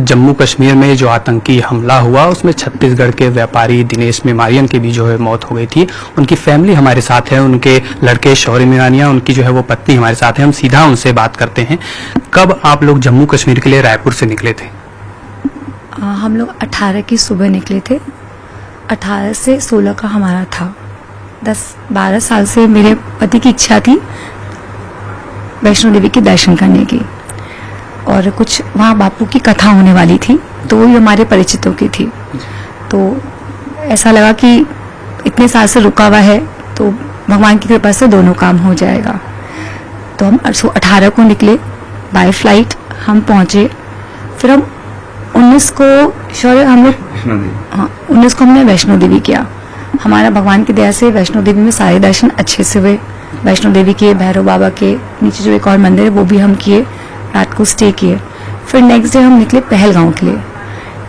जम्मू कश्मीर में जो आतंकी हमला हुआ उसमें छत्तीसगढ़ के व्यापारी दिनेश मेमारियन की भी जो है मौत हो गई थी। उनकी फैमिली हमारे साथ है, उनके लड़के शौर्य मेमारियन, उनकी जो है वो पत्नी हमारे साथ है। हम सीधा उनसे बात करते हैं। कब आप लोग जम्मू कश्मीर के लिए रायपुर से निकले थे? हम लोग 18 की सुबह निकले थे। 18 से 16 का हमारा था। 10-12 साल से मेरे पति की इच्छा थी वैष्णो देवी के दर्शन करने की, और कुछ वहाँ बापू की कथा होने वाली थी, तो वो हमारे परिचितों की थी। तो ऐसा लगा कि इतने साल से रुका हुआ है तो भगवान की कृपा से दोनों काम हो जाएगा। तो हम 18 को निकले बाय फ्लाइट। हम पहुँचे, फिर हम 19 को शौर्य हम लोग 19 को हमने वैष्णो देवी किया। हमारा भगवान की दया से वैष्णो देवी में सारे दर्शन अच्छे से हुए। वैष्णो देवी के, भैरव बाबा के नीचे जो एक और मंदिर है वो भी हम किए, रात को स्टे किए। फिर नेक्स्ट डे हम निकले पहलगांव के लिए।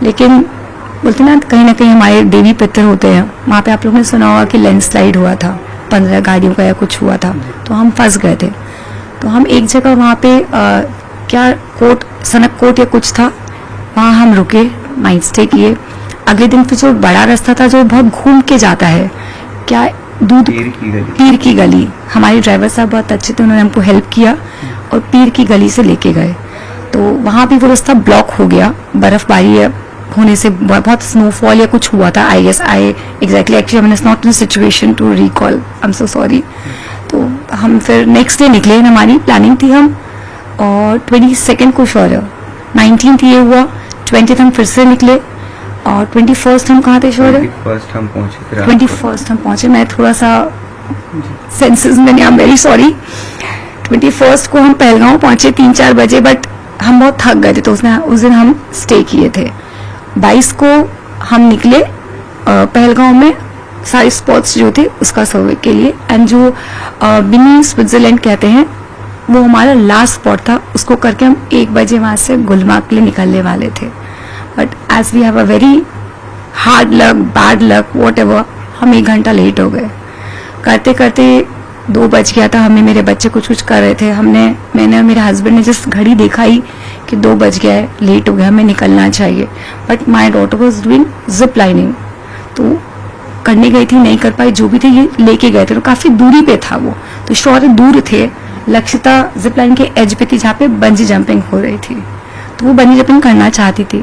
लेकिन बोलते ना कहीं हमारे देवी पितर होते हैं, वहाँ पे आप लोगों ने सुना होगा कि लैंडस्लाइड हुआ था, 15 गाड़ियों का या कुछ हुआ था, तो हम फंस गए थे। तो हम एक जगह वहाँ पे क्या सनक कोट या कुछ था, वहाँ हम रुके, नाइट स्टे किए। अगले दिन फिर जो बड़ा रास्ता था जो बहुत घूम के जाता है, क्या पीर की गली, हमारे ड्राइवर साहब बहुत अच्छे थे, उन्होंने हमको हेल्प किया और पीर की गली से लेके गए। तो वहाँ भी वो रास्ता ब्लॉक हो गया, बर्फबारी होने से, बहुत स्नोफॉल या कुछ हुआ था। I exactly actually I am not in situation to recall, I am so sorry. तो हम फिर नेक्स्ट डे निकले, हमारी प्लानिंग थी हम, और 22 को शौर्य, 19th ये हुआ, 20th हम फिर से निकले, और 21st हम कहाँ थे शौर्य? 21st हम पहुंचे। मैं थोड़ा सा सेंसेस में, I am very sorry. 21st को हम पहलगांव पहुंचे 3-4 बजे, बट हम बहुत थक गए थे, तो उस दिन हम स्टे किए थे। 22 को हम निकले पहलगांव में सारे स्पॉट्स जो थे उसका सर्वे के लिए, एंड जो मिनी स्विट्जरलैंड कहते हैं वो हमारा लास्ट स्पॉट था। उसको करके हम 1 बजे वहाँ से गुलमार्ग के लिए निकलने वाले थे, but as we have a very hard luck, bad luck, whatever, हम 1 घंटा लेट हो गए। करते करते 2 बज गया था हमें। मेरे बच्चे कुछ कर रहे थे, मैंने और मेरे हस्बैंड ने जस्ट घड़ी देखा ही कि 2 बज गया है, लेट हो गया, हमें निकलना चाहिए। But my daughter was doing zip lining, तो करने गई थी, नहीं कर पाई। जो भी थे ये लेके गए थे, तो काफी दूरी पे था वो, तो शौर्य दूर थे। लक्षिता जिप लाइन के एज पे थी जहाँ पे बंजी जंपिंग हो रही थी, तो वो बंजी जंपिंग करना चाहती थी।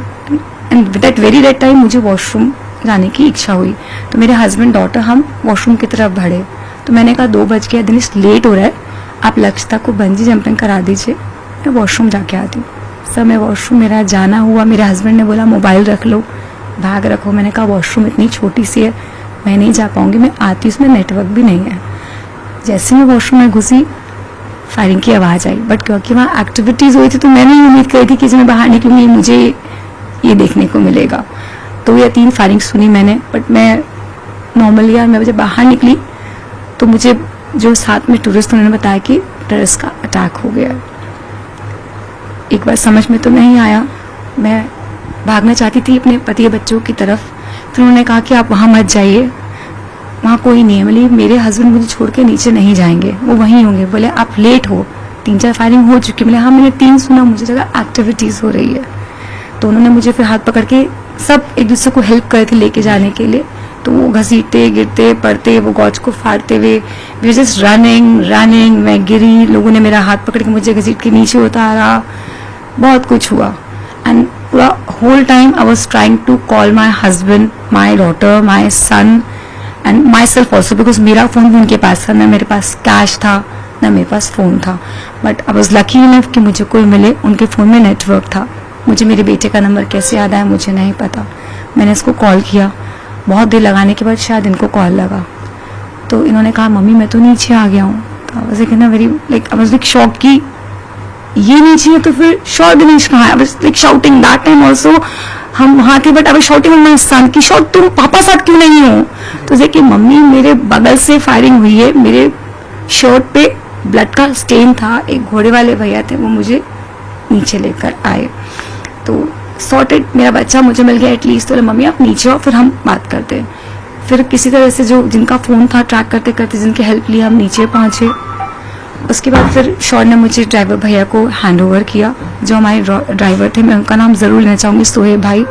एंड दैट वेरी टाइम मुझे वॉशरूम जाने की इच्छा हुई, तो मेरे हस्बैंड डॉटर हम वॉशरूम की तरफ बढ़े। तो मैंने कहा 2 बज गया, दिनेश लेट हो रहा है, आप लक्षिता को बंजी जंपिंग करा दीजिए, मैं वॉशरूम जाके आती हूँ। सर मैं वॉशरूम, मेरा जाना हुआ, मेरे हस्बैंड ने बोला मोबाइल रख लो, बैग रखो। मैंने कहा वॉशरूम इतनी छोटी सी है, मैं नहीं जा पाऊंगी, मैं आती हूँ, उसमें नेटवर्क भी नहीं है। जैसे मैं वॉशरूम में घुसी, फायरिंग की आवाज़ आई, बट क्योंकि वहाँ एक्टिविटीज़ हुई थी तो मैंने उम्मीद करी थी कि जब मैं बाहर निकलूंगी मुझे ये देखने को मिलेगा। 2 या 3 फायरिंग सुनी मैंने, बट मैं नॉर्मली मैं जब बाहर निकली तो मुझे जो साथ में टूरिस्ट उन्होंने बताया कि टेररिस्ट का अटैक हो गया। एक बार समझ में तो नहीं आया, मैं भागना चाहती थी अपने पति बच्चों की तरफ। फिर उन्होंने कहा कि आप वहाँ मत जाइए, वहाँ कोई नहीं है। बोले मेरे हस्बैंड मुझे छोड़ के नीचे नहीं जाएंगे, वो वहीं होंगे। बोले आप लेट हो, 3-4 फायरिंग हो चुकी। बोले हाँ मैंने 3 सुना, मुझे जगह एक्टिविटीज़ हो रही है। तो उन्होंने मुझे फिर हाथ पकड़ के, सब एक दूसरे को हेल्प करे थे लेके जाने के लिए। तो वो घसीटते, गिरते, पड़ते, वो गॉज को फाड़ते हुए, वी जस्ट रनिंग। मैं गिरी, लोगों ने मेरा हाथ पकड़ के मुझे घसीट के नीचे उतारा, बहुत कुछ हुआ। एंड पूरा whole time I was trying to call my husband, my daughter, my son and myself also, because मेरा फ़ोन भी उनके पास था, ना मेरे पास कैश था ना मेरे पास फ़ोन था। But I was lucky enough कि मुझे कोई मिले, उनके फ़ोन में नेटवर्क था। मुझे मेरे बेटे का नंबर कैसे याद आया मुझे नहीं पता। मैंने इसको कॉल किया, बहुत देर लगाने के बाद शायद इनको कॉल लगा, तो इन्होंने कहा मम्मी मैं तो नीचे आ गया हूँ। तो आई वाज लाइक शॉक कि ये नीचे है, तो फिर शॉट दिनेश कहाँ है? आई was like shouting that time also, हम वहाँ थे, but I was shouting on my son कि शॉट तुम पापा साथ क्यों नहीं हो? तो देखिए मम्मी मेरे बगल से फायरिंग हुई है, मेरे शर्ट पे ब्लड का स्टेन था, एक घोड़े वाले भैया थे वो मुझे नीचे लेकर आए। तो सॉर्टेड, मेरा बच्चा मुझे मिल गया एटलीस्ट। तो मम्मी आप नीचे आओ, फिर हम बात करते हैं। फिर किसी तरह से जो जिनका फ़ोन था ट्रैक करते करते जिनकी हेल्प ली हम नीचे पहुँचे, उसके बाद फिर शौर्य ने मुझे ड्राइवर भैया को हैंड ओवर किया। जो हमारे ड्राइवर थे, मैं उनका नाम ज़रूर लेना चाहूँगी, सोहेब भाई।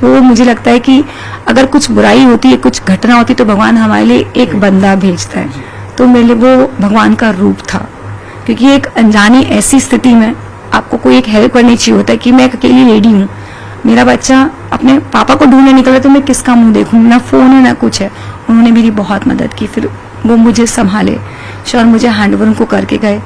वो मुझे लगता है कि अगर कुछ बुराई होती है, कुछ घटना होती है, तो भगवान हमारे लिए एक बंदा भेजता है। तो मेरे लिए वो भगवान का रूप था, क्योंकि एक अनजानी ऐसी स्थिति में आपको कोई एक हेल्प करनी चाहिए होता है कि मैं एक अकेली लेडी हूँ, मेरा बच्चा अपने पापा को ढूंढने निकला, तो मैं किसका मुंह देखूँ, ना फोन है ना कुछ है। उन्होंने मेरी बहुत मदद की, फिर वो मुझे संभाले। शौर्य मुझे हैंड ओवर उनको करके गए।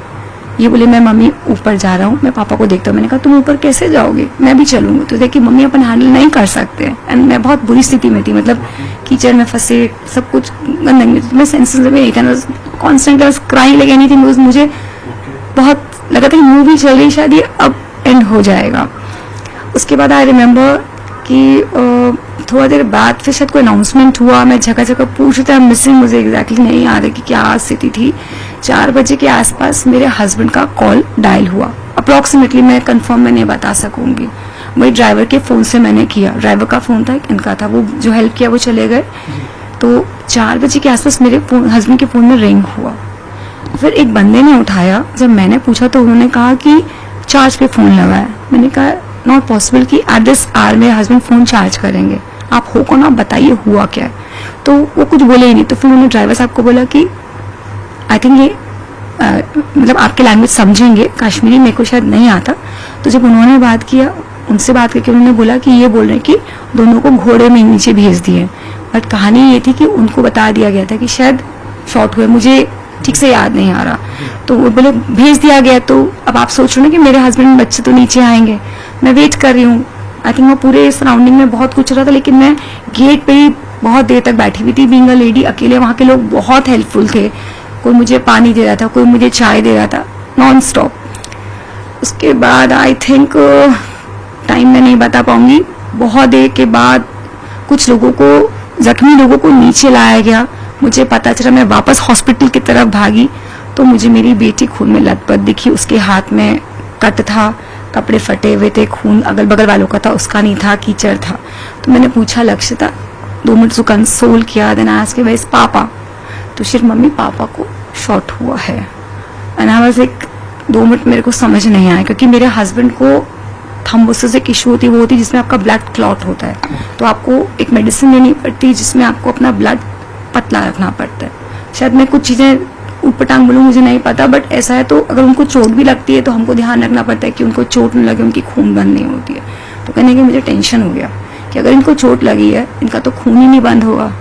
ये बोले मैं मम्मी ऊपर जा रहा हूँ, मैं पापा को देखता हूँ। मैंने कहा तुम ऊपर कैसे जाओगे, मैं भी चलूंगी। तो देखिए मम्मी अपन हैंडल नहीं कर सकते। एंड मैं बहुत बुरी स्थिति में थी, मतलब कीचड़ में फंसे, सब कुछ गंदगी में, मैं सेंसेस में नहीं था, कॉन्स्टेंट क्राई लगे नहीं थी। मुझे बहुत लगा था मूवी चल रही, शायद ये अब एंड हो जाएगा। उसके बाद आई रिमेम्बर कि थोड़ा देर बाद फिर शायद कोई अनाउंसमेंट हुआ। मैं जगह जगह पूछ रहा था मिसिंग, मुझे एग्जैक्टली नहीं याद है कि क्या स्थिति थी। 4 बजे के आसपास मेरे हस्बैंड का कॉल डायल हुआ। अप्रॉक्सीमेटली मैं कंफर्म में नहीं बता सकूंगी, वही ड्राइवर के फोन से मैंने किया। ड्राइवर का फोन था, इनका था, वो जो हेल्प किया वो चले गए। तो 4 बजे के आसपास मेरे हस्बैंड के फोन में रिंग हुआ। फिर एक बंदे ने उठाया। जब मैंने पूछा तो उन्होंने कहा कि चार्ज पे फोन लगा है। मैंने कहा नॉट पॉसिबल कि एट दिस आवर मेरे हस्बैंड फोन चार्ज करेंगे, आप हो कौन, आप बताइए हुआ क्या है। तो वो कुछ बोले ही नहीं। तो फिर उन्होंने ड्राइवर साहब को बोला कि आई थिंक ये मतलब आपके लैंग्वेज समझेंगे, कश्मीरी मेरे को शायद नहीं आता। तो जब उन्होंने बात किया, उनसे बात करके उन्होंने बोला कि ये बोल रहे हैं कि दोनों को घोड़े में नीचे भेज दिए। बट कहानी ये थी कि उनको बता दिया गया था कि शायद शॉर्ट हुए, मुझे ठीक से याद नहीं आ रहा। तो वो बोले भेज दिया गया। तो अब आप सोच रहे हो ना कि मेरे हस्बैंड बच्चे तो नीचे आएंगे, मैं वेट कर रही हूँ। आई थिंक वो पूरे सराउंडिंग में बहुत कुछ रहा था, लेकिन मैं गेट पे ही बहुत देर तक बैठी हुई थी, बीइंग अ लेडी अकेले। वहाँ के लोग बहुत हेल्पफुल थे, कोई मुझे पानी दे रहा था, कोई मुझे चाय दे रहा था, नॉन स्टॉप। उसके बाद आई थिंक टाइम मैं नहीं बता पाऊंगी, बहुत देर के बाद कुछ लोगों को, जख्मी लोगों को नीचे लाया गया। मुझे पता चला, मैं वापस हॉस्पिटल की तरफ भागी तो मुझे मेरी बेटी खून में लथपथ दिखी। उसके हाथ में कट था, कपड़े फटे हुए थे, खून अगल बगल वालों का था, उसका नहीं था, कीचड़ था। तो मैंने पूछा लक्ष्यता, 2 मिनट उसको कंसोल किया। Then I asked where is papa, तो सिर्फ मम्मी पापा को शॉट हुआ है। And I was like 2 minute मेरे को समझ नहीं आया, क्योंकि मेरे हस्बैंड को थ्रोम्बोसिस एक इशू होती है, वो होती है जिसमें आपका ब्लड क्लॉट होता है। तो आपको एक मेडिसिन लेनी पड़ती है जिसमें आपको अपना ब्लड पतला रखना पड़ता है। शायद मैं कुछ चीज़ें ऊटपटांग बोलूँ, मुझे नहीं पता, बट ऐसा है। तो अगर उनको चोट भी लगती है तो हमको ध्यान रखना पड़ता है कि उनको चोट न लगे, उनकी खून बंद नहीं होती है। तो कहने की मुझे टेंशन हो गया कि अगर इनको चोट लगी है, इनका तो खून ही नहीं बंद होगा।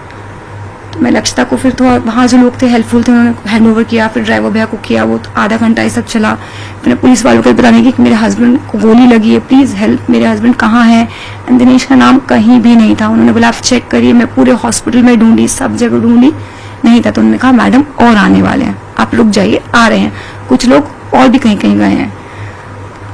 तो मैं लक्ष्यता को फिर थोड़ा, वहाँ जो लोग थे हेल्पफुल थे, उन्होंने हैंड ओवर किया। फिर ड्राइवर भैया को किया, वो आधा घंटा ये सब चला। फिर पुलिस वालों को बताने की कि मेरे हस्बैंड को गोली लगी है, प्लीज़ हेल्प, मेरे हस्बैंड कहाँ हैं। एंड दिनेश का नाम कहीं भी नहीं था। उन्होंने बोला आप चेक करिए। मैं पूरे हॉस्पिटल में ढूंढी, सब जगह ढूंढी, नहीं था। तो उन्होंने कहा मैडम और आने वाले हैं, आप रुक जाइए, आ रहे हैं। कुछ लोग और भी कहीं कहीं गए हैं।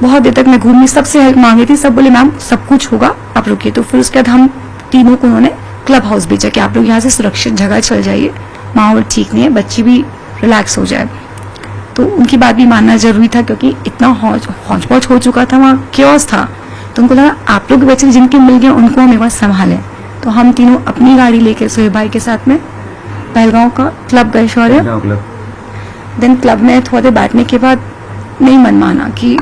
बहुत देर तक मैं घूमी, सबसे हेल्प मांगी थी, सब बोले मैम सब कुछ होगा, आप रुकिए। तो फिर उसके बाद हम तीनों को उन्होंने क्लब हाउस भेजा कि आप लोग यहाँ से सुरक्षित जगह चल जाइए, माहौल ठीक नहीं है, बच्ची भी रिलैक्स हो जाए। तो उनकी बात भी मानना जरूरी था, क्योंकि इतना हौच पौच हो चुका था, वहाँ क्योस था। तो उनको लगा आप लोग बच्चे जिनके मिल गए उनको हमें पास संभालें। तो हम तीनों अपनी गाड़ी लेकर सोहेब भाई के साथ में पहलगांव का क्लब गए शौर्य। देन क्लब में थोड़ा देर बैठने के बाद नहीं मन माना कि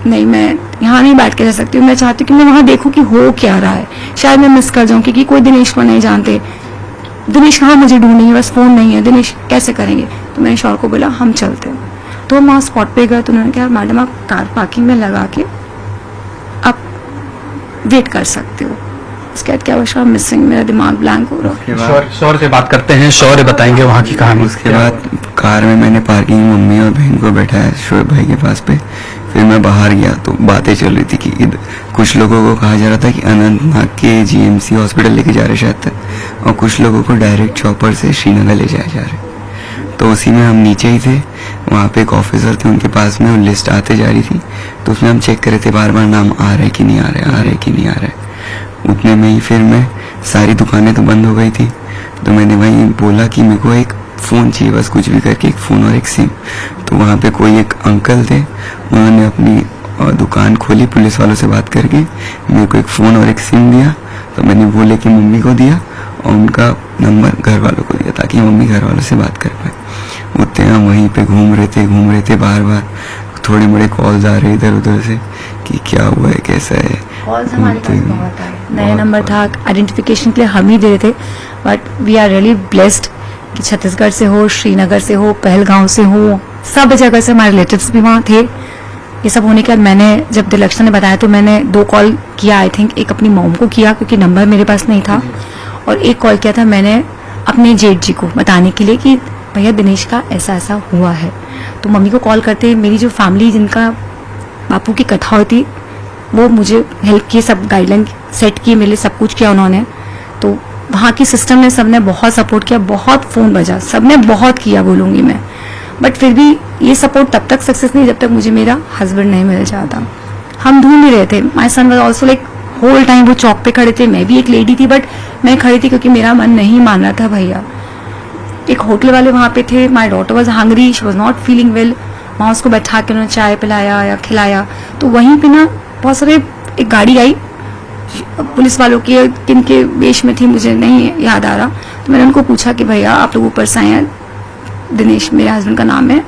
नहीं, मैं यहाँ नहीं बैठ के रह सकती हूँ। मैं चाहती हूँ कि मैं वहाँ देखूँ कि हो क्या रहा है, शायद मैं मिस कर जाऊँ, क्योंकि कोई दिनेश को नहीं जानते। दिनेश कहाँ मुझे ढूंढेंगे, बस फोन नहीं है, दिनेश कैसे करेंगे। तो मैंने शौर्य को बोला हम चलते हैं। तो हम वहाँ स्पॉट पे गए। तो उन्होंने कहा मैडम आप कार पार्किंग में लगा के आप वेट कर सकते हो। उसके बाद क्या हुआ, मिसिंग, मेरा दिमाग ब्लैंक हो रहा है। शौर्य से बात करते हैं, शौर्य बताएंगे वहाँ की कहानी। उसके बाद कार में मैंने पार्किंग में मम्मी और बहन को बैठाया शोएब भाई के पास पे। फिर मैं बाहर गया तो बातें चल रही थी कि कुछ लोगों को कहा जा रहा था कि अनंतनाग के जीएमसी हॉस्पिटल लेके जा रहे शायद तक, और कुछ लोगों को डायरेक्ट चॉपर से श्रीनगर ले जाया जा रहे। तो उसी में हम नीचे ही थे, वहाँ पे एक ऑफिसर थे, उनके पास में वो लिस्ट आते जा रही थी। तो उसमें हम चेक कर रहे थे बार बार नाम आ रहा है कि नहीं आ रहा है, आ रहा है कि नहीं आ रहा है। उतने में ही फिर मैं, सारी दुकानें तो बंद हो गई थी, तो मैंने वहीं बोला कि मेरे को एक फ़ोन चाहिए, बस कुछ भी करके एक फ़ोन और एक सिम। तो वहाँ पे कोई एक अंकल थे, उन्होंने अपनी दुकान खोली, पुलिस वालों से बात करके मेरे को एक फ़ोन और एक सिम दिया। तो मैंने वो लेके मम्मी को दिया और उनका नंबर घर वालों को दिया, ताकि मम्मी घर वालों से बात कर पाए। उतने हम वहीं पे घूम रहे थे बार बार थोड़े बड़े कॉल्स आ रहे इधर उधर से कि क्या हुआ है कैसा है। कॉल्स हमारे पास घूमते- बहुत आए, नया बहुत- नंबर था, आइडेंटिफिकेशन के लिए हम ही दे रहे थे, but we are really blessed कि छत्तीसगढ़ से हो, श्रीनगर से हो, पहलगांव से हो, सब जगह से हमारे रिलेटिव्स भी वहाँ थे। ये सब होने के बाद मैंने जब दिलक्षण ने बताया तो मैंने 2 कॉल किया, आई थिंक एक अपनी मॉम को किया क्योंकि नंबर मेरे पास नहीं था, और एक कॉल किया था मैंने अपने जेठ जी को बताने के लिए कि भैया दिनेश का ऐसा ऐसा हुआ है। तो मम्मी को कॉल करते मेरी जो फैमिली जिनका बापू की कथा होती वो मुझे हेल्प किए, सब गाइडलाइन सेट किए, मेरे लिए सब कुछ किया उन्होंने। तो वहाँ की सिस्टम ने सबने बहुत सपोर्ट किया, बहुत फोन बजा, सबने बहुत किया बोलूंगी मैं, बट फिर भी ये सपोर्ट तब तक सक्सेस नहीं जब तक मुझे मेरा हस्बैंड नहीं मिल जाता। हम ढूंढ ही रहे थे, my son was also like whole time वो चौक पे खड़े थे, मैं भी एक लेडी थी बट मैं खड़ी थी क्योंकि मेरा मन नहीं मान रहा था भैया। एक होटल वाले वहाँ पे थे, my daughter was hungry, she was not feeling well, वहाँ उसको बैठा के उन्होंने चाय पिलाया या खिलाया। तो वहीं पे ना बहुत सारे एक गाड़ी आई पुलिस वालों की, किनके वेश में थी मुझे नहीं याद आ रहा। तो मैंने उनको पूछा कि भैया आप लोग ऊपर से आए हैं, दिनेश मेरे हस्बैंड का नाम है।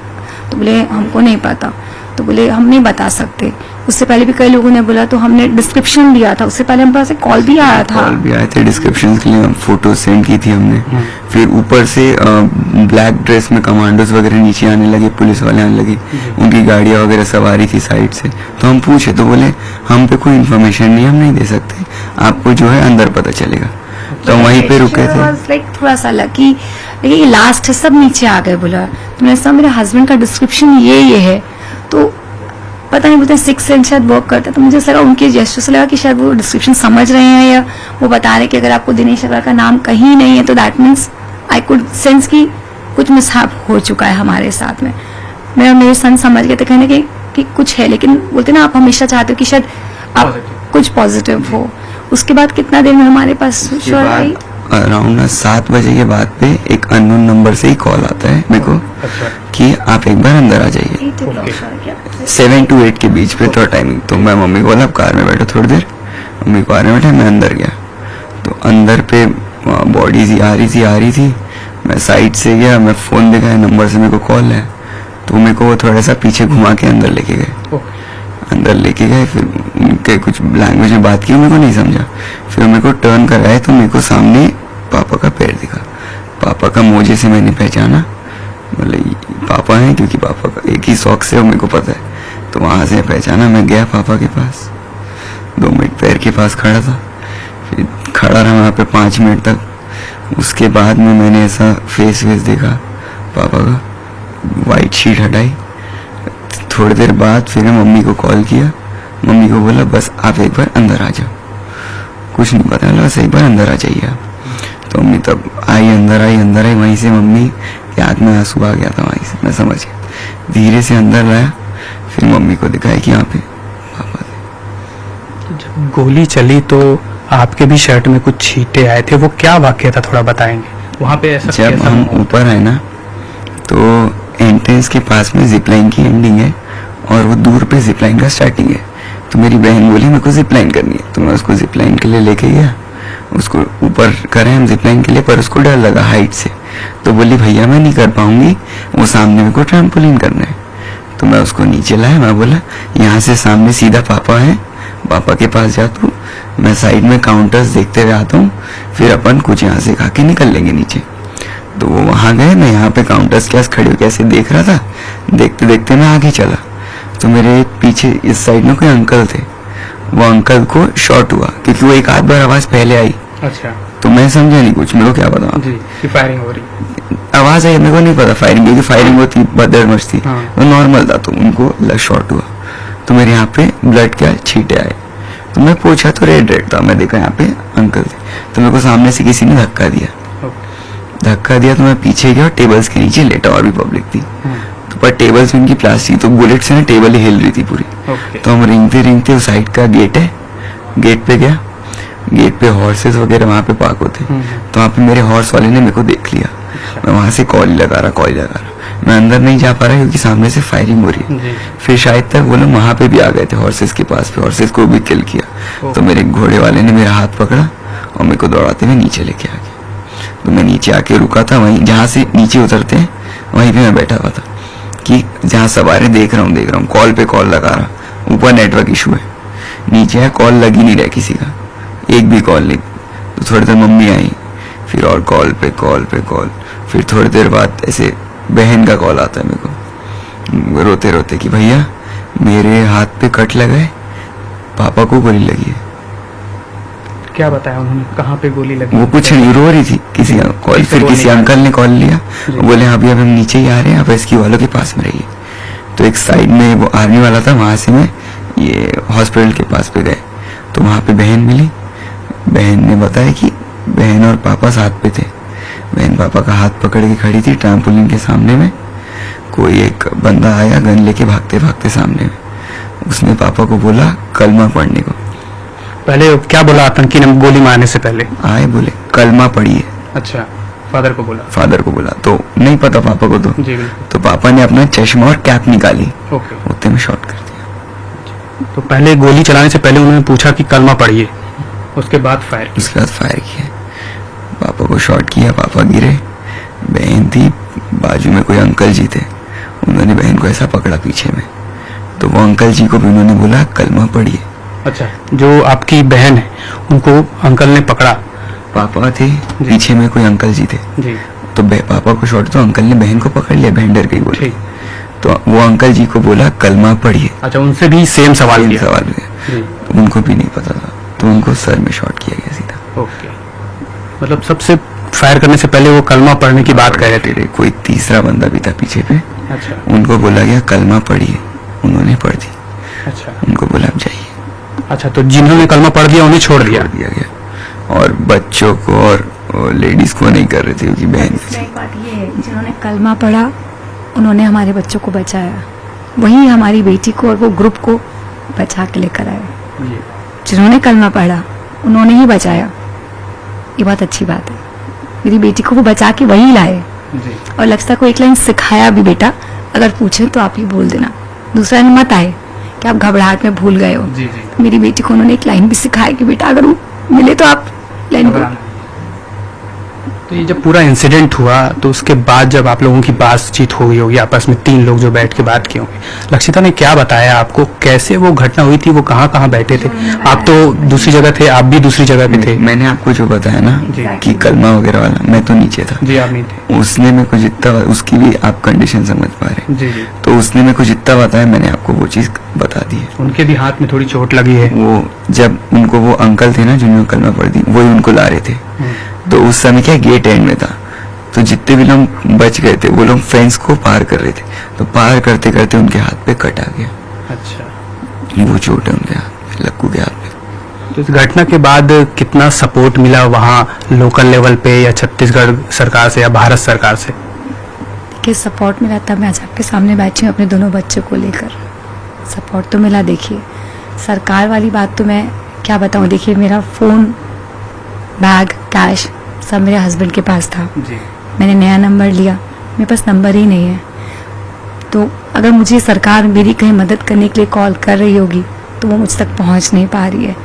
तो बोले हमको नहीं पता, तो बोले हम नहीं बता सकते। उससे पहले भी कई लोगों ने बोला, तो हमने डिस्क्रिप्शन दिया था, उससे पहले हम पास एक कॉल भी आया था। कॉल भी आए थे डिस्क्रिप्शन के लिए, फोटो सेंड की थी हमने। फिर ऊपर से ब्लैक ड्रेस में कमांडोज वगैरह नीचे आने लगे, पुलिस वाले आने लगे, उनकी गाड़ियां वगैरह सवारी थी साइड से। तो हम पूछे तो बोले हम पे कोई इन्फॉर्मेशन नहीं, हम नहीं दे सकते, आपको जो है अंदर पता चलेगा। तो हम वहीं पे रुके थे। लाइक थोड़ा सा लकी, लेकिन ये लास्ट है, सब नीचे आ गए। बोला तो मैंने समझा मेरे हस्बैंड का डिस्क्रिप्शन ये है, तो पता नहीं बोलते 6 सेंस शायद वर्क करता, तो मुझे ऐसा लगा उनके जेस्चर से लगा कि शायद वो डिस्क्रिप्शन समझ रहे हैं, या वो बता रहे कि अगर आपको दिनेश अग्रवाल का नाम कहीं नहीं है तो that means I could sense कि कुछ मिसहैप हो चुका है हमारे साथ में। मैं और मेरे सन समझ गए थे कहने कि कुछ है, लेकिन बोलते ना आप हमेशा चाहते हो कि शायद आप कुछ पॉजिटिव हो। उसके बाद कितना देर में हमारे पास श्योर आई, अराउंड 7 बजे के बाद पे एक अननोन नंबर से ही कॉल आता है मेरे को कि आप एक बार अंदर आ जाइए। 7 to 8 के बीच पे थोड़ा टाइमिंग। तो मैं मम्मी को बोला आप कार में बैठो थोड़ी देर, मम्मी कार में बैठे, मैं अंदर गया। तो अंदर पे बॉडीज आ रही थी, मैं साइड से गया, मैं फोन देखा नंबर से मेरे को कॉल है, तो मेरे को वो थोड़ा सा पीछे घुमा के अंदर लेके गए। अंदर लेके गए, फिर उनके कुछ लैंग्वेज में बात की, मेरे को नहीं समझा। फिर मेरे को टर्न कराए तो मेरे को सामने पापा का पैर दिखा। पापा का मोजे से मैंने पहचाना, बोले पापा हैं, क्योंकि पापा का एक ही शौक से मेरे को पता है। तो वहां से पहचाना, मैं गया पापा के पास, 2 मिनट पैर के पास खड़ा था, फिर खड़ा रहा वहाँ पे 5 मिनट तक। उसके बाद में मैंने ऐसा फेस देखा पापा का, वाइट शीट हटाई। थोड़ी देर बाद फिर मम्मी को कॉल किया, मम्मी को बोला बस आप एक बार अंदर आ जाओ, कुछ नहीं पता, बस एक बार अंदर आ जाइए आप। तो मम्मी तब आई, अंदर आई, वहीं से मम्मी के आंख में आंसू आ गया था, वहीं से मैं समझ गया। धीरे से अंदर लाया, फिर मम्मी को दिखाया कि यहाँ पे पापा थे। जब गोली चली तो आपके भी शर्ट में कुछ छींटे आए थे, वो क्या वाकया था थोड़ा बताएंगे? वहाँ पे ऐसा जब कैसा हम माहौल? ऊपर आए ना, तो एंट्रेंस के पास में जिपलाइन की एंडिंग है और वो दूर पे जिपलाइन का स्टार्टिंग है। तो मेरी बहन बोली मेरे को जिपलाइन करनी है, तो मैं उसको जिपलाइन के लिए लेके गया। उसको ऊपर करें हम जिपलाइन के लिए, पर उसको डर लगा हाइट से, तो बोली भैया मैं नहीं कर पाऊंगी, वो सामने मेरे को ट्रैम्पोलिन करना है। तो मैं उसको नीचे लाया, मैं बोला यहाँ से सामने सीधा पापा है, पापा के पास जा तू, मैं साइड में काउंटर्स देखते हुए आता हूँ, फिर अपन कुछ यहाँ से खा के निकल लेंगे नीचे। तो वो वहां गए, मैं यहाँ पे काउंटर्स के पास खड़े होकर ऐसे देख रहा था, देखते देखते मैं आगे चला। तो मेरे पीछे इस साइड में कोई अंकल थे, वो अंकल को शॉट हुआ क्योंकि वो एक आध बार आवाज पहले आई। अच्छा तो मैं समझा नहीं कुछ, मेरे को क्या पता जी कि फायरिंग हो रही। आवाज आई, मेरे को नहीं पता फायरिंग, क्योंकि फायरिंग होती बदरमश थी, हाँ। वो नॉर्मल था। तो उनको शॉट हुआ, तो मेरे यहाँ पे ब्लड क्या छींटे आए। तो मैं पूछा तो रेड था, मैं देखा यहाँ पे अंकल थे। तो मेरे को सामने से किसी ने धक्का दिया, तो मैं पीछे गया, टेबल्स के नीचे लेटा, और भी पब्लिक थी। तो पर टेबल्स में उनकी प्लास्टिक, तो बुलेट से ना टेबल ही हिल रही थी पूरी। तो हम रेंगते उस साइड का गेट है, गेट पे गया, गेट पे हॉर्सेस वगैरह वहाँ पे पार्क होते। तो वहाँ पे मेरे हॉर्स वाले ने मेरे को देख लिया, मैं वहां से कॉल लगा रहा, मैं अंदर नहीं जा पा रहा क्योंकि सामने से फायरिंग हो रही है। फिर शायद तक वो लोग वहां पे भी आ गए थे हॉर्सेस के पास पे, हॉर्सेस को भी किल किया। तो मेरे घोड़े वाले ने मेरा हाथ पकड़ा और मेरे को दौड़ाते हुए नीचे लेके आ गया। तो मैं नीचे आके रुका था, वहीं जहाँ से नीचे उतरते हैं वहीं पे मैं बैठा हुआ था कि जहाँ सवारी देख रहा हूँ कॉल पे कॉल लगा रहा, ऊपर नेटवर्क इशू है, नीचे है कॉल लग ही नहीं रहा किसी का, एक भी कॉल नहीं। तो थोड़ी देर मम्मी आई, फिर और कॉल पे कॉल, फिर थोड़ी देर बाद ऐसे बहन का कॉल आता है मेरे को रोते रोते कि भैया मेरे हाथ पे कट लगा है, पापा को गोली लगी है। क्या बताया उन्होंने, कहाँ पे गोली लगी? वो कुछ नहीं, रो रही थी। किसी अंकल ने कॉल लिया, बोले हाँ अभी हम नीचे ही आ रहे हैं, आप रेस्क्यू वालों के पास में रहिए। तो एक साइड में वो आर्मी वाला था, वहां से मैं ये हॉस्पिटल के पास पे गए, तो वहां पे बहन मिली। बहन ने बताया कि बहन और पापा साथ पे थे। बहन पापा का हाथ पकड़ के खड़ी थी ट्राम्पोलिन के सामने में। कोई एक बंदा आया गन लेके भागते भागते सामने में, उसने पापा को बोला कलमा पढ़ने को। पहले क्या बोला आतंकी ने गोली मारने से पहले? आए बोले कलमा पढ़िए। अच्छा, फादर को बोला? फादर को बोला, तो नहीं पता पापा को तो। जी बिल्कुल। तो पापा ने अपना चश्मा और कैप निकाली, ओके। उतने में शॉट कर दिया। तो पहले गोली चलाने से पहले उन्होंने पूछा कि कलमा पढ़िए, उसके बाद फायर? उसके बाद फायर किया, पापा को शॉट किया, पापा गिरे। बहन थी बाजू में, कोई अंकल जी थे, उन्होंने बहन को ऐसा पकड़ा पीछे में, तो वो अंकल जी को भी उन्होंने बोला कलमा पढ़िए। अच्छा, जो आपकी बहन है उनको अंकल ने पकड़ा? पापा थे पीछे में, कोई अंकल जी थे, जी। तो पापा को शॉट, तो अंकल ने बहन को पकड़ लिया, बहन डर गई बोली। ठीक। तो वो अंकल जी को बोला कलमा पढ़िए। अच्छा, उनसे भी सेम सवाल किया? सवाल किया, जी। तो उनको भी नहीं पता था, तो उनको सर में शॉट किया गया सीधा। ओके, मतलब सबसे फायर करने से पहले वो कलमा पढ़ने की बात कह रहे थे? कोई तीसरा बंदा भी था पीछे पे, अच्छा। उनको बोला गया कलमा पढ़िए, उन्होंने पढ़ दी। अच्छा। उनको बोला आप जाइए। अच्छा, तो जिन्होंने कलमा पढ़ दिया उन्हें छोड़ दिया? दिया गया, और बच्चों को और लेडीज को नहीं कर रहे थे क्योंकि बहन थी। एक बात ये है, जिन्होंने कलमा पढ़ा उन्होंने हमारे बच्चों को बचाया, वही हमारी बेटी को और वो ग्रुप को बचा के लेकर आए। जी। जिन्होंने कलमा पढ़ा उन्होंने ही बचाया, ये बहुत अच्छी बात है। मेरी बेटी को वो बचा के वही लाए, जी। और लक्ष्य को एक लाइन सिखाया भी, बेटा अगर पूछे तो आप ही बोल देना, दूसरा दिन मत आए कि आप घबराहट में भूल गए हो। जी। मेरी बेटी को उन्होंने एक लाइन भी सिखाया कि बेटा अगर वो मिले तो आप लाइन बोल। तो ये जब पूरा इंसिडेंट हुआ तो उसके बाद जब आप लोगों की बातचीत हो गई होगी आपस में, 3 लोग जो बैठ के बात किए होंगे, लक्षिता ने क्या बताया आपको, कैसे वो घटना हुई थी, वो कहाँ कहाँ बैठे थे? आप तो दूसरी जगह थे, आप भी दूसरी जगह पे थे। मैंने आपको जो बताया ना जी। कि कलमा वगैरह वाला, मैं तो नीचे था। जी, आप नहीं थे। उसने मेरे को जितना, उसकी भी आप कंडीशन समझ पा रहे, जी जी। तो उसने मेरे को जितना बताया मैंने आपको वो चीज बता दी है। उनके भी हाथ में थोड़ी चोट लगी है। वो जब उनको वो अंकल थे ना जिन्होंने कलमा पढ़ दी, वही उनको ला रहे थे, तो उस समय क्या गेट एंड में था, तो जितने भी लोग बच गए थे वो लोग फेंस को पार कर रहे थे, तो पार करते करते उनके हाथ पे कट आ गया। अच्छा, वो चोट है उनके हाथ पे, लक्कू के हाथ पे। तो इस घटना के बाद कितना सपोर्ट मिला वहाँ लोकल लेवल पे, या छत्तीसगढ़ सरकार से, या भारत सरकार से? कि सपोर्ट मिला, तब मैं आज आपके सामने बैठी हूँ अपने दोनों बच्चों को लेकर। सपोर्ट तो मिला, देखिए सरकार वाली बात तो मैं क्या बताऊँ। देखिए मेरा फ़ोन, बैग, कैश सब मेरे हस्बैंड के पास था। जी। मैंने नया नंबर लिया, मेरे पास नंबर ही नहीं है। तो अगर मुझे सरकार मेरी कहीं मदद करने के लिए कॉल कर रही होगी तो वो मुझ तक पहुंच नहीं पा रही है,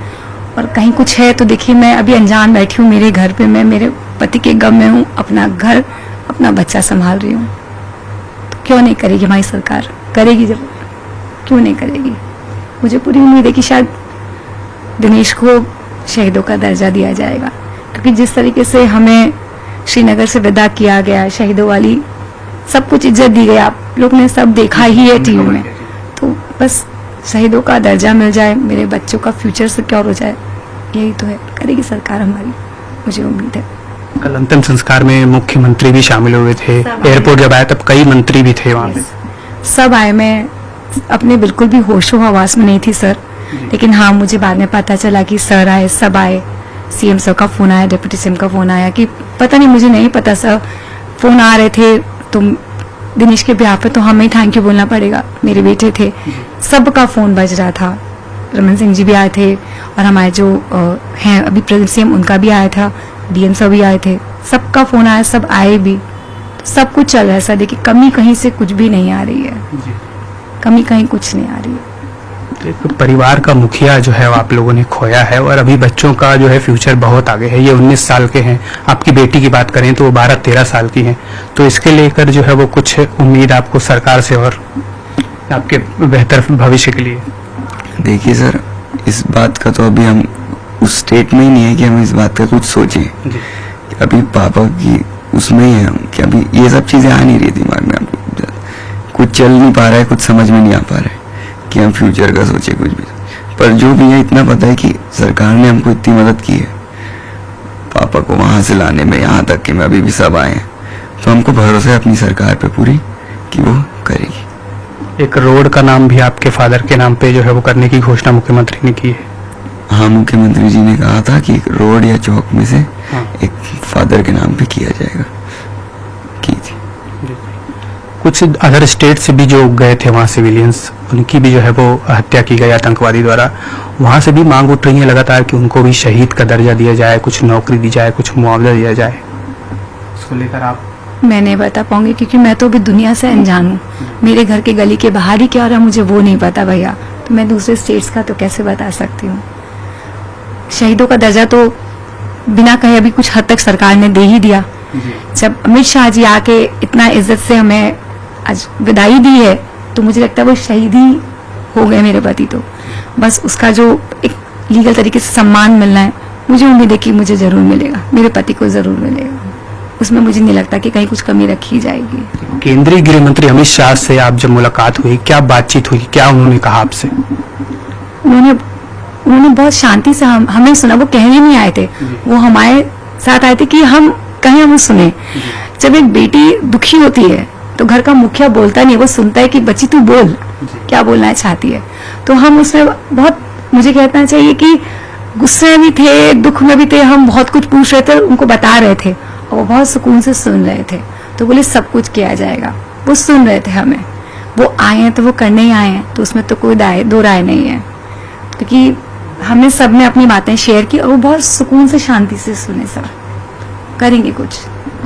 और कहीं कुछ है तो देखिए मैं अभी अनजान बैठी हूँ मेरे घर पे, मैं मेरे पति के गम में हूँ, अपना घर अपना बच्चा संभाल रही हूँ। तो क्यों नहीं करेगी हमारी सरकार, करेगी जब, क्यों नहीं करेगी। मुझे पूरी उम्मीद है कि शायद दिनेश को शहीदों का दर्जा दिया जाएगा, क्योंकि जिस तरीके से हमें श्रीनगर से विदा किया गया, शहीदों वाली सब कुछ इज्जत दी गई, आप लोग ने सब देखा ही है टीवी में, तो बस शहीदों का दर्जा मिल जाए, मेरे बच्चों का फ्यूचर सिक्योर हो जाए, यही तो है। करेगी सरकार हमारी, मुझे उम्मीद है। कल अंतिम संस्कार में मुख्यमंत्री भी शामिल हुए थे, एयरपोर्ट जब आया तब कई मंत्री भी थे वहाँ पे। सब आए, मैं अपने बिल्कुल भी होशो हवास में नहीं थी सर, लेकिन हाँ मुझे बाद में पता चला कि सर आए, सब आए, सीएम सर का फोन आया, डिप्टी सीएम का फोन आया, कि पता नहीं, मुझे नहीं पता सर, फोन आ रहे थे। तो दिनेश के ब्याह पे तो हमें थैंक यू बोलना पड़ेगा, मेरे बेटे थे, सबका फोन बज रहा था। रमन सिंह जी भी आए थे, और हमारे जो हैं अभी प्रेजेंट सीएम उनका भी आया था, डीएम सब भी आए थे, सबका फोन आया, सब आए भी, तो सब कुछ चल रहा है सर। देखिए कमी कहीं से कुछ भी नहीं आ रही है, कमी कहीं कुछ नहीं आ रही है। एक परिवार का मुखिया जो है वो आप लोगों ने खोया है और अभी बच्चों का जो है फ्यूचर बहुत आगे है। ये 19 साल के हैं, आपकी बेटी की बात करें तो वो 12-13 साल की हैं। तो इसके लेकर जो है वो कुछ उम्मीद आपको सरकार से और आपके बेहतर भविष्य के लिए? देखिए सर, इस बात का तो अभी हम उस स्टेट में ही नहीं है कि हम इस बात का कुछ सोचें। जी। अभी पापा की उसमें ही है हम कि अभी ये सब चीज़ें आ नहीं रही दिमाग में। हमको कुछ चल नहीं पा रहा है, कुछ समझ में नहीं आ पा रहा है कि हम फ्यूचर का सोचे कुछ भी। पर जो भी है इतना पता है कि सरकार ने हमको इतनी मदद की है पापा को वहाँ से लाने में, यहाँ तक कि मैं अभी भी सब आए हैं। तो हमको भरोसा है अपनी सरकार पे पूरी कि वो करेगी। एक रोड का नाम भी आपके फादर के नाम पे जो है वो करने की घोषणा मुख्यमंत्री ने की है। हाँ, मुख्यमंत्री जी ने कहा था कि एक रोड या चौक में से हाँ। एक फादर के नाम पे किया जाएगा, की थी। कुछ अदर स्टेट से भी जो गए थे वहाँ सिविलियंस, उनकी भी जो है वो हत्या की गई आतंकवादी द्वारा। वहाँ से भी मांग उठ रही है लगातार कि उनको भी शहीद का दर्जा दिया जाए, कुछ नौकरी दी जाए, कुछ मुआवजा दिया जाए। उसको लेकर आप? मैं नहीं बता पाऊंगी क्योंकि मैं तो अभी दुनिया से अनजान हूँ। मेरे घर के गली के बाहर ही क्या हो रहा है मुझे वो नहीं पता भैया। तो मैं दूसरे स्टेट्स का तो कैसे बता सकती हूँ। शहीदों का दर्जा तो बिना कहे अभी कुछ हद तक सरकार ने दे ही दिया। जब अमित शाह जी आके इतना इज्जत से हमें आज विदाई दी है तो मुझे लगता है वो शहीद ही हो गए मेरे पति। तो बस उसका जो एक लीगल तरीके से सम्मान मिलना है, मुझे उम्मीद है कि मुझे जरूर मिलेगा, मेरे पति को जरूर मिलेगा। उसमें मुझे नहीं लगता कि कहीं कुछ कमी रखी जाएगी। केंद्रीय गृह मंत्री अमित शाह से आप जब मुलाकात हुई, क्या बातचीत हुई, क्या उन्होंने कहा आपसे? उन्होंने बहुत शांति से हमें सुना। वो कहने नहीं आए थे, वो हमारे साथ आए थे कि हम कहें, हम सुने। जब एक बेटी दुखी होती है तो घर का मुखिया बोलता नहीं, वो सुनता है कि बच्ची तू बोल, क्या बोलना चाहती है। तो हम उसमें बहुत, मुझे कहना चाहिए कि गुस्से में भी थे, दुख में भी थे, हम बहुत कुछ पूछ रहे थे, उनको बता रहे थे और वो बहुत सुकून से सुन रहे थे। तो बोले सब कुछ किया जाएगा, वो सुन रहे थे हमें। वो आए हैं तो वो करने ही आए हैं, तो उसमें तो कोई दो राय नहीं है। क्योंकि हमने सबने अपनी बातें शेयर की और वो बहुत सुकून से शांति से सुने। सब करेंगे कुछ।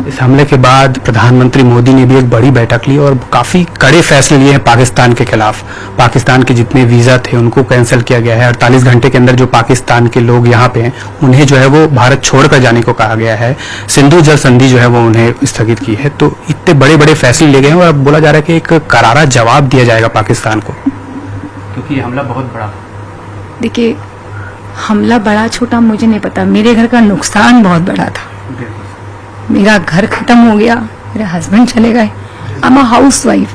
इस हमले के बाद प्रधानमंत्री मोदी ने भी एक बड़ी बैठक ली और काफी कड़े फैसले लिए हैं पाकिस्तान के खिलाफ। पाकिस्तान के जितने वीजा थे उनको कैंसिल किया गया है। 48 घंटे के अंदर जो पाकिस्तान के लोग यहाँ पे हैं उन्हें जो है वो भारत छोड़कर जाने को कहा गया है। सिंधु जल संधि जो है वो उन्हें स्थगित की है। तो इतने बड़े बड़े फैसले लिए गए हैं और अब बोला जा रहा है कि एक करारा जवाब दिया जाएगा पाकिस्तान को, क्योंकि ये हमला बहुत बड़ा। देखिए, हमला बड़ा छोटा मुझे नहीं पता, मेरे घर का नुकसान बहुत बड़ा था। मेरा घर खत्म हो गया, मेरे हस्बैंड चले गए, I am a house wife.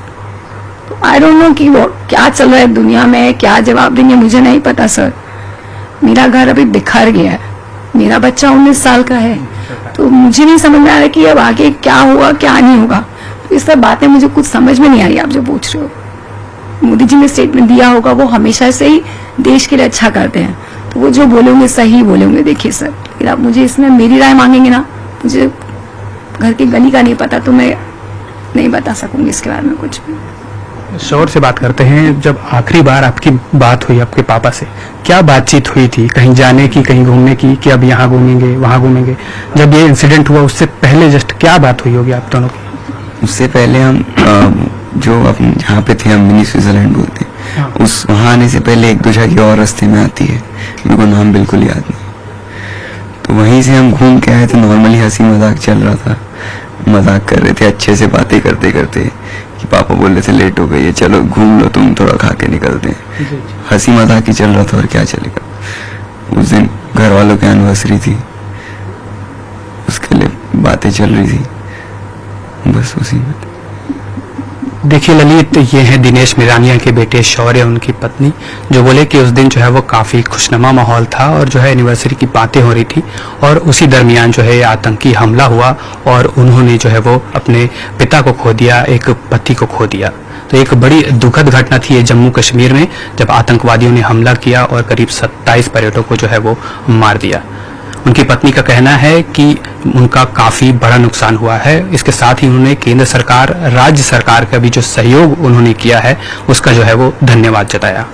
तो आई डोंट नो कि वो क्या चल रहा है दुनिया में, क्या जवाब देंगे मुझे नहीं पता सर। मेरा घर अभी बिखर गया है, मेरा बच्चा 19 साल का है, तो मुझे नहीं समझ में आ रहा कि अब आगे क्या होगा क्या नहीं होगा। तो इस सब बातें मुझे कुछ समझ में नहीं आ रही। आप जो पूछ रहे हो, मोदी जी ने स्टेटमेंट दिया होगा, वो हमेशा से ही देश के लिए अच्छा करते हैं, तो वो जो बोलेंगे सही बोलेंगे। देखिए सर, लेकिन आप मुझे इसमें मेरी राय मांगेंगे ना, मुझे घर की गली का नहीं पता, तो मैं नहीं बता सकूंगी इसके बारे में कुछ भी। शोर से बात करते हैं। जब आखिरी बार आपकी बात हुई आपके पापा से, क्या बातचीत हुई थी? कहीं जाने की, कहीं घूमने की, कि अब यहाँ घूमेंगे वहाँ घूमेंगे? जब ये इंसिडेंट हुआ उससे पहले जस्ट क्या बात हुई होगी आप दोनों की? उससे पहले हम जो अपन जहाँ पे थे, हम मिनी स्विट्जरलैंड बोलते हैं, हाँ। उस वहाँ आने से पहले एक दो जगह और रास्ते में आती है, मेरे को नाम बिल्कुल याद नहीं। तो वहीं से हम घूम के आए थे। नॉर्मली हंसी मजाक चल रहा था, मजाक कर रहे थे अच्छे से, बातें करते करते कि पापा बोल रहे थे लेट हो गई है, चलो घूम लो, तुम थोड़ा खा के निकलते हैं। हंसी मजाक ही चल रहा था और क्या चलेगा। उस दिन घर वालों की एनिवर्सरी थी, उसके लिए बातें चल रही थी, बस उसी में। देखिए ललित, ये हैं दिनेश मिरानिया के बेटे शौर्य, उनकी पत्नी, जो बोले कि उस दिन जो है वो काफी खुशनुमा माहौल था और जो है एनिवर्सरी की बातें हो रही थी और उसी दरमियान जो है आतंकी हमला हुआ और उन्होंने जो है वो अपने पिता को खो दिया, एक पति को खो दिया। तो एक बड़ी दुखद घटना थी ये जम्मू कश्मीर में, जब आतंकवादियों ने हमला किया और करीब 27 पर्यटकों को जो है वो मार दिया। उनकी पत्नी का कहना है कि उनका काफी बड़ा नुकसान हुआ है। इसके साथ ही उन्होंने केंद्र सरकार, राज्य सरकार का भी जो सहयोग उन्होंने किया है उसका जो है वो धन्यवाद जताया।